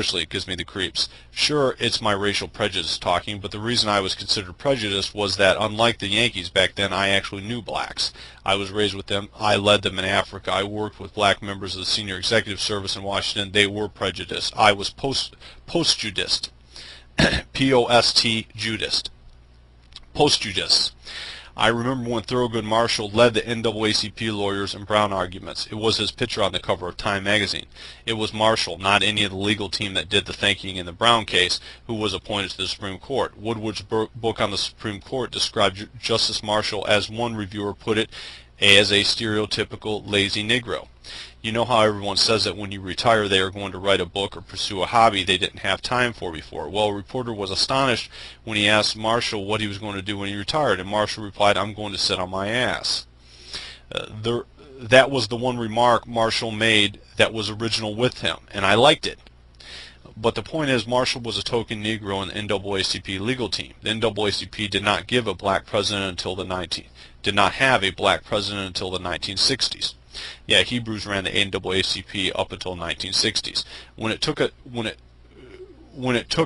Seriously, it gives me the creeps. Sure, it's my racial prejudice talking, but the reason I was considered prejudiced was that, unlike the Yankees back then, I actually knew blacks. I was raised with them. I led them in Africa. I worked with black members of the senior executive service in Washington. They were prejudiced. I was post-judiced. P-O-S-T-judiced. Post-judiced. I remember when Thurgood Marshall led the NAACP lawyers in Brown arguments. It was his picture on the cover of Time magazine. It was Marshall, not any of the legal team that did the thinking in the Brown case, who was appointed to the Supreme Court. Woodward's book on the Supreme Court described Justice Marshall, as one reviewer put it, as a stereotypical lazy Negro. You know how everyone says that when you retire they are going to write a book or pursue a hobby they didn't have time for before. Well, a reporter was astonished when he asked Marshall what he was going to do when he retired, and Marshall replied, "I'm going to sit on my ass." That was the one remark Marshall made that was original with him, and I liked it. But the point is, Marshall was a token Negro in the NAACP legal team. The NAACP did not have a black president until the 1960s. Yeah, Hebrews ran the NAACP up until 1960s. When it took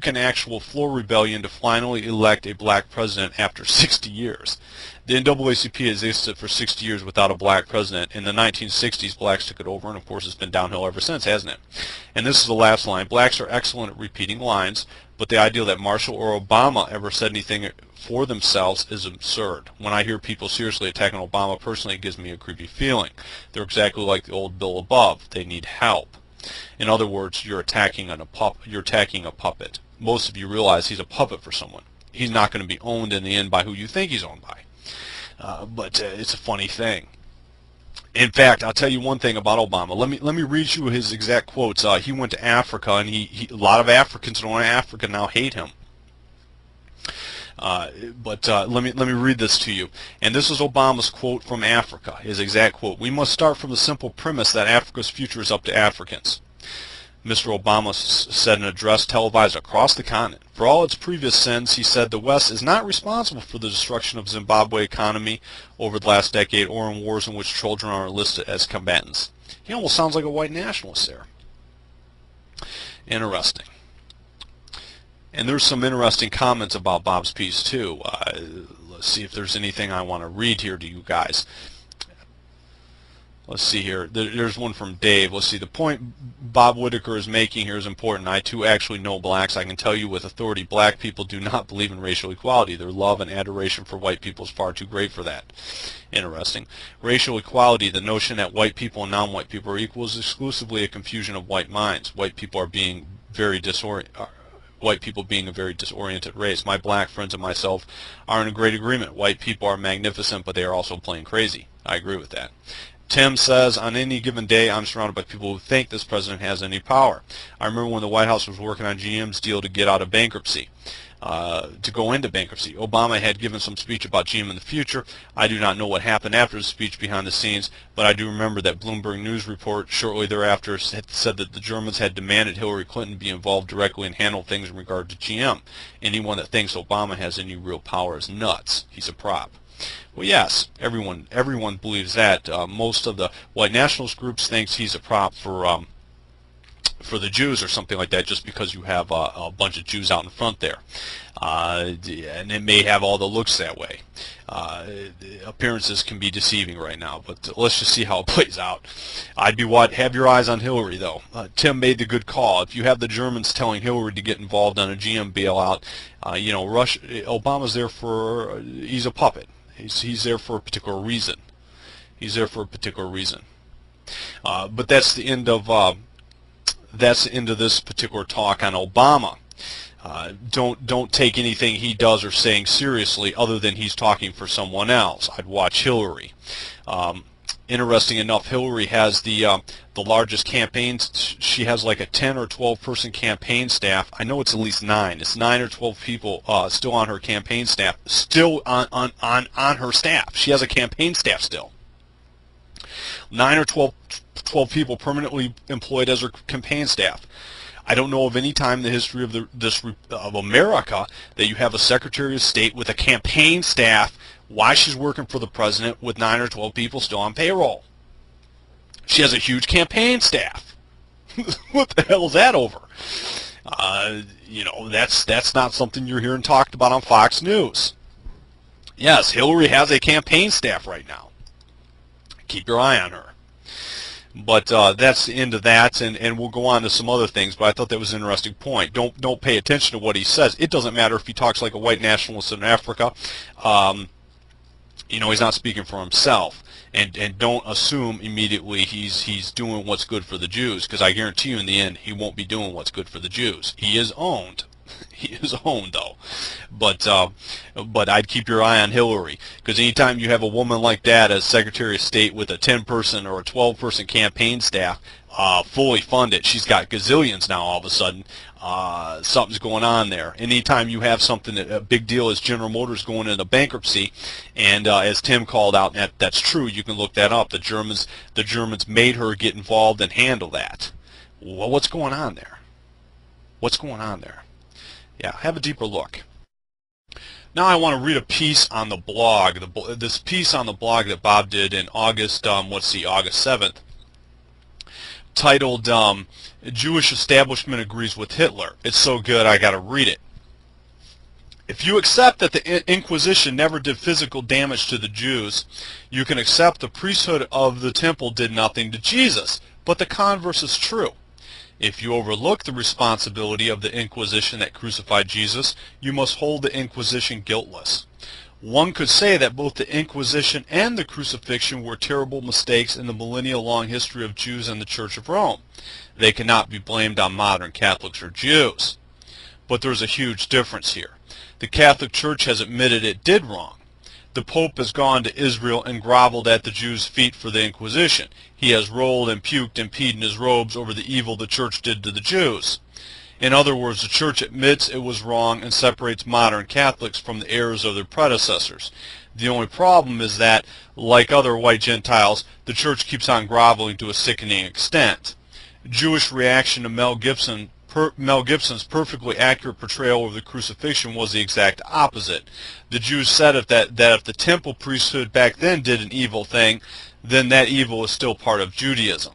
an actual floor rebellion to finally elect a black president after 60 years. The NAACP has existed for 60 years without a black president. In the 1960s, blacks took it over, and of course it's been downhill ever since, hasn't it? And this is the last line. Blacks are excellent at repeating lines, but the idea that Marshall or Obama ever said anything for themselves is absurd. When I hear people seriously attacking Obama, personally, it gives me a creepy feeling. They're exactly like the old bill above. They need help. In other words, you're attacking a puppet. Most of you realize he's a puppet for someone. He's not going to be owned in the end by who you think he's owned by. But it's a funny thing. In fact, I'll tell you one thing about Obama. Let me read you his exact quotes. He went to Africa, and a lot of Africans in Africa now hate him. But let me read this to you. And this is Obama's quote from Africa, his exact quote. "We must start from the simple premise that Africa's future is up to Africans." Mr. Obama said in an address televised across the continent. For all its previous sins, he said the West is not responsible for the destruction of Zimbabwe economy over the last decade or in wars in which children are enlisted as combatants. He almost sounds like a white nationalist there. Interesting. And there's some interesting comments about Bob's piece too. Let's see if there's anything I want to read here to you guys. Let's see here. There's one from Dave. Let's see. The point Bob Whitaker is making here is important. I too actually know blacks. I can tell you with authority, black people do not believe in racial equality. Their love and adoration for white people is far too great for that. Interesting. Racial equality, the notion that white people and non-white people are equal, is exclusively a confusion of white minds. White people being a very disoriented race. My black friends and myself are in a great agreement. White people are magnificent, but they are also plain crazy. I agree with that. Tim says, on any given day, I'm surrounded by people who think this president has any power. I remember when the White House was working on GM's deal to get out of bankruptcy, to go into bankruptcy. Obama had given some speech about GM in the future. I do not know what happened after the speech behind the scenes, but I do remember that Bloomberg News report shortly thereafter said that the Germans had demanded Hillary Clinton be involved directly and handle things in regard to GM. Anyone that thinks Obama has any real power is nuts. He's a prop. Well, yes, everyone believes that. Most of the white nationalist groups thinks he's a prop for the Jews or something like that, just because you have a bunch of Jews out in front there, and it may have all the looks that way. Appearances can be deceiving right now, but let's just see how it plays out. Have your eyes on Hillary, though. Tim made the good call. If you have the Germans telling Hillary to get involved on a GM bailout, Obama's there for. He's a puppet. He's there for a particular reason. But that's the end of this particular talk on Obama. Don't take anything he does or saying seriously, other than he's talking for someone else. I'd watch Hillary. Interesting enough, Hillary has the largest campaigns. She has like a 10 or 12 person campaign staff. I know it's at least 9. It's 9 or 12 people still on her campaign staff. Still on her staff. She has a campaign staff still. 9 or 12 people permanently employed as her campaign staff. I don't know of any time in the history of America that you have a Secretary of State with a campaign staff while she's working for the president with 9 or 12 people still on payroll. She has a huge campaign staff. What the hell is that over? That's not something you're hearing talked about on Fox News. Yes, Hillary has a campaign staff right now. Keep your eye on her. But that's the end of that, and we'll go on to some other things, but I thought that was an interesting point. Don't pay attention to what he says. It doesn't matter if he talks like a white nationalist in Africa. He's not speaking for himself. And don't assume immediately he's doing what's good for the Jews, because I guarantee you in the end he won't be doing what's good for the Jews. He is owned. He is owned, though. But I'd keep your eye on Hillary, because anytime you have a woman like that as Secretary of State with a 10-person or a 12-person campaign staff, fully funded, she's got gazillions now all of a sudden. Something's going on there. Anytime you have something, a big deal is General Motors going into bankruptcy, and as Tim called out, that's true. You can look that up. The Germans made her get involved and handle that. Well, what's going on there? What's going on there? Yeah, have a deeper look. Now I want to read a piece on the blog. This piece on the blog that Bob did in August, August 7th, titled Jewish Establishment Agrees with Hitler. It's so good I got to read it. If you accept that the Inquisition never did physical damage to the Jews, you can accept the priesthood of the temple did nothing to Jesus. But the converse is true. If you overlook the responsibility of the Inquisition that crucified Jesus, you must hold the Inquisition guiltless. One could say that both the Inquisition and the crucifixion were terrible mistakes in the millennia-long history of Jews and the Church of Rome. They cannot be blamed on modern Catholics or Jews. But there's a huge difference here. The Catholic Church has admitted it did wrong. The Pope has gone to Israel and groveled at the Jews' feet for the Inquisition. He has rolled and puked and peed in his robes over the evil the Church did to the Jews. In other words, the Church admits it was wrong and separates modern Catholics from the errors of their predecessors. The only problem is that, like other white Gentiles, the Church keeps on groveling to a sickening extent. Jewish reaction to Mel Gibson's perfectly accurate portrayal of the crucifixion was the exact opposite. The Jews said that if the temple priesthood back then did an evil thing, then that evil is still part of Judaism.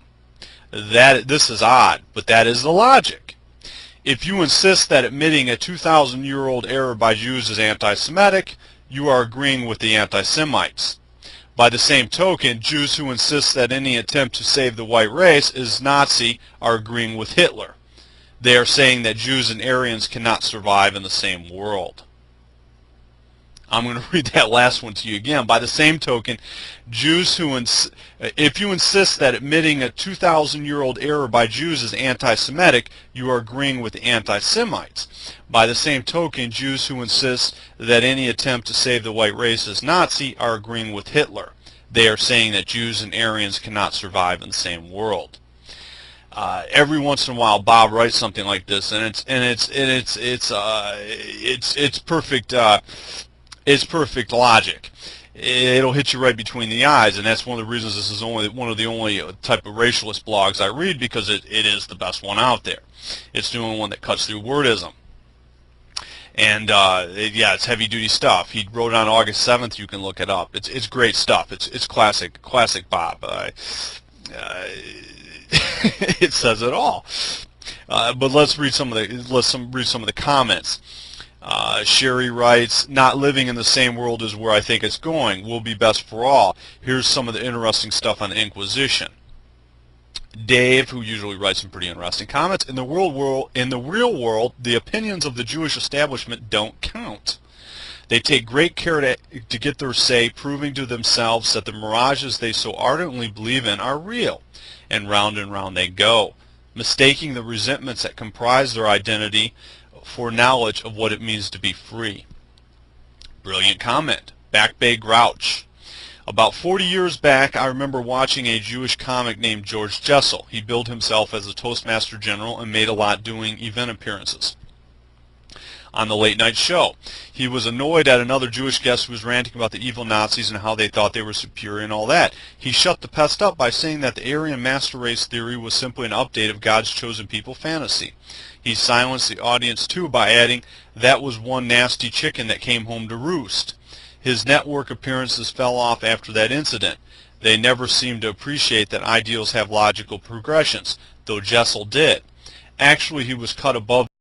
This is odd, but that is the logic. If you insist that admitting a 2,000-year-old error by Jews is anti-Semitic, you are agreeing with the anti-Semites. By the same token, Jews who insist that any attempt to save the white race is Nazi are agreeing with Hitler. They are saying that Jews and Aryans cannot survive in the same world. I'm going to read that last one to you again. By the same token, Jews who if you insist that admitting a 2,000-year-old error by Jews is anti-Semitic, you are agreeing with the anti-Semites. By the same token, Jews who insist that any attempt to save the white race is Nazi are agreeing with Hitler. They are saying that Jews and Aryans cannot survive in the same world. Every once in a while, Bob writes something like this, and it's perfect. It's perfect logic. It'll hit you right between the eyes, and that's one of the reasons this is one of the only type of racialist blogs I read, because it is the best one out there. It's the only one that cuts through wordism. And yeah, it's heavy-duty stuff. He wrote it on August 7th. You can look it up. It's great stuff. It's classic Bob. It says it all. But let's read some of the comments. Sherry writes, "Not living in the same world is where I think it's going. Will be best for all. Here's some of the interesting stuff on the Inquisition." Dave, who usually writes some pretty interesting comments, in the real world, the opinions of the Jewish establishment don't count. They take great care to get their say, proving to themselves that the mirages they so ardently believe in are real. And round they go, mistaking the resentments that comprise their identity for knowledge of what it means to be free. Brilliant comment. Back Bay Grouch. About 40 years back, I remember watching a Jewish comic named George Jessel. He billed himself as a Toastmaster General and made a lot doing event appearances on the late night show. He was annoyed at another Jewish guest who was ranting about the evil Nazis and how they thought they were superior and all that. He shut the pest up by saying that the Aryan master race theory was simply an update of God's chosen people fantasy. He silenced the audience too by adding, "That was one nasty chicken that came home to roost." His network appearances fell off after that incident. They never seemed to appreciate that ideals have logical progressions, though Jessel did. Actually, he was cut above